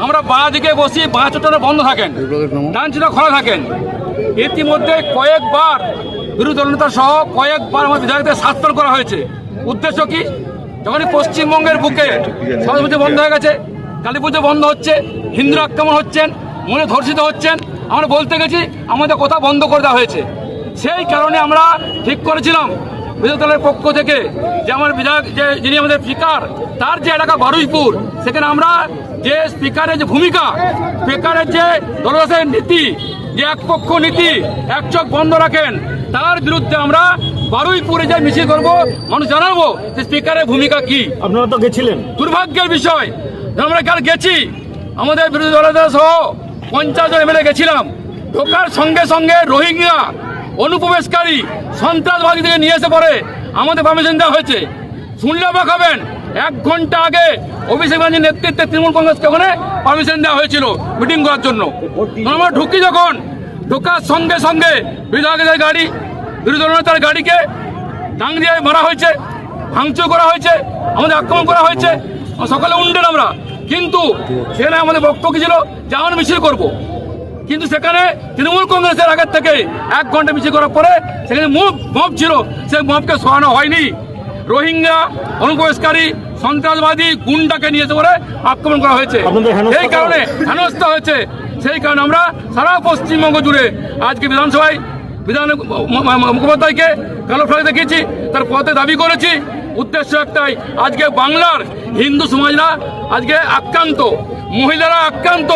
আমরা বাঁ দিকে বসি, বাঁ চোটটা বন্ধ থাকেন, ডান চোটটা খোলা থাকেন। ইতিমধ্যে কয়েকবার বিরোধী দলনেতা সহ কয়েকবার আমার বিধায়কদের শাস্ত্র করা হয়েছে। উদ্দেশ্য কি? যখনই পশ্চিমবঙ্গের বুকে সরস্বতী পুজো বন্ধ হয়ে গেছে, কালী পুজো বন্ধ হচ্ছে, হিন্দুরা আক্রমণ হচ্ছেন, মনে ধর্ষিত হচ্ছেন, আমরা বলতে গেছি আমাদের কথা বন্ধ করে দেওয়া হয়েছে। সেই কারণে আমরা ঠিক করেছিলাম বিরোধী দলের পক্ষ থেকে যে আমার বিধায়ক যিনি আমাদের স্পিকার, তার যে এলাকা বারুইপুর, সেখানে আমরা যে স্পিকারের যে ভূমিকা, স্পিকারের যে দলদাসের নীতি, যে একপক্ষ নীতি, এক চোখ বন্ধ রাখেন, তার বিরুদ্ধে আমরা বারুইপুরে যে মিছিল করবো, মানুষ জানাবো যে স্পিকারের ভূমিকা কি। আপনারা তো গেছিলেন, দুর্ভাগ্যের বিষয় আমরা কাল গেছি, আমাদের বিরোধী দলনেতা সহ 50 জন এমএলএ গেছিলাম। ঢোকার সঙ্গে সঙ্গে রোহিঙ্গা অনুপ্রবেশকারী সন্ত্রাসবাদীদের নিয়ে এসে পরে আমাদের পারমিশন দেওয়া হয়েছে। শুনলে অবাক হবেন, 1 ঘন্টা আগে অভিষেক ব্যানার্জির নেতৃত্বে তৃণমূল কংগ্রেসকে ওখানে পারমিশন দেওয়া হয়েছিল মিটিং করার জন্য। আমরা ঢুকি, যখন ঢোকার সঙ্গে সঙ্গে বিধায়কের গাড়ি, বিরোধী দলনেতার গাড়িকে ডাং দিয়ে মারা হয়েছে, ভাঙচুর করা হয়েছে, আমাদের আক্রমণ করা হয়েছে। সকালে উঠলেন আমরা, কিন্তু সেখানে আমাদের বক্তব্য ছিল যে আমরা মিছিল করব, কিন্তু সেখানে তৃণমূল কংগ্রেসের আগের থেকে 1 ঘন্টা মিছিল করার পরে সেখানে মব ছিল, সেই মবকে সরানো হয়নি। রোহিঙ্গা অনুপ্রবেশকারী সন্ত্রাসবাদী গুন্ডাকে নিয়ে এসে পরে আক্রমণ করা হয়েছে, সেই কারণে হেনস্থা হয়েছে। সেই কারণে আমরা সারা পশ্চিমবঙ্গ জুড়ে আজকে বিধানসভায় মুখোপাধ্যায়কে কালো ফ্ল্যাগ দেখিয়েছি, তার পথে দাবি করেছি। উদ্দেশ্য একটাই, আজকে বাংলার হিন্দু সমাজরা আজকে আক্রান্ত, মহিলারা আক্রান্ত,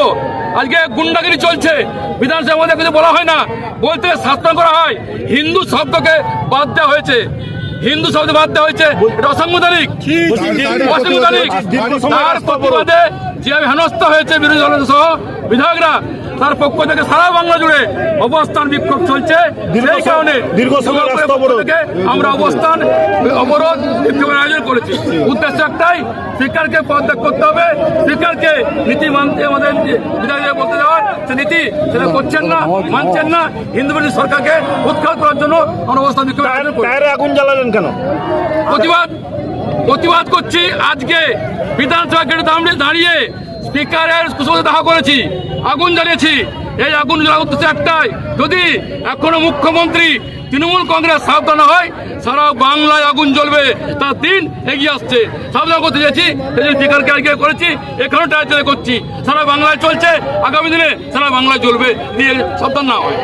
আজকে গুন্ডাগিরি চলছে। বিধানসভার মধ্যে কিছু বলা হয় না, বলতে শাসন করা হয়, হিন্দু শব্দকে বাদ দেওয়া হয়েছে, হিন্দু শব্দ বাদ দেওয়া হয়েছে, এটা অসাংবিধানিক। তার প্রতিবাদে যেভাবে হেনস্থা হয়েছে বিরোধী দল সহ বিধায়করা, তার পক্ষ থেকে সারা বাংলা জুড়ে অবস্থান বিক্ষোভ চলছে। সেই কারণে আমরা অবস্থান অবরোধ বিক্ষোভের আয়োজন করেছি। উদ্দেশ্য একটাই, স্পিকারকে পদত্যাগ করতে হবে, স্পিকারকে নীতি মানতে আমাদের বিধায়কদের বলতে দেওয়ার, সে নীতি সেটা করছেন না, মানছেন না। হিন্দু বিরোধী সরকারকে উৎখাত করার জন্য আমরা অবস্থান বিক্ষোভের আয়োজন করি। আগুন জ্বালালেন কেন? প্রতিবাদ করছি। আজকে বিধানসভা গেটে দাঁড়িয়ে স্পিকারের কুশলে দেখা করেছি, আগুন জ্বালিয়েছি। এই আগুন জ্বালার উদ্দেশ্য একটাই, যদি এখনো মুখ্যমন্ত্রী তৃণমূল কংগ্রেস সাবধান হয়, সারা বাংলায় আগুন জ্বলবে, তার দিন এগিয়ে আসছে। সাবধান করতে চেয়েছি, সেই জন্য স্পিকারকে আজকে করেছি, এখানেও টায়ার করছি। সারা বাংলায় চলছে, আগামী দিনে সারা বাংলায় জ্বলবে, দিয়ে সাবধান না হয়।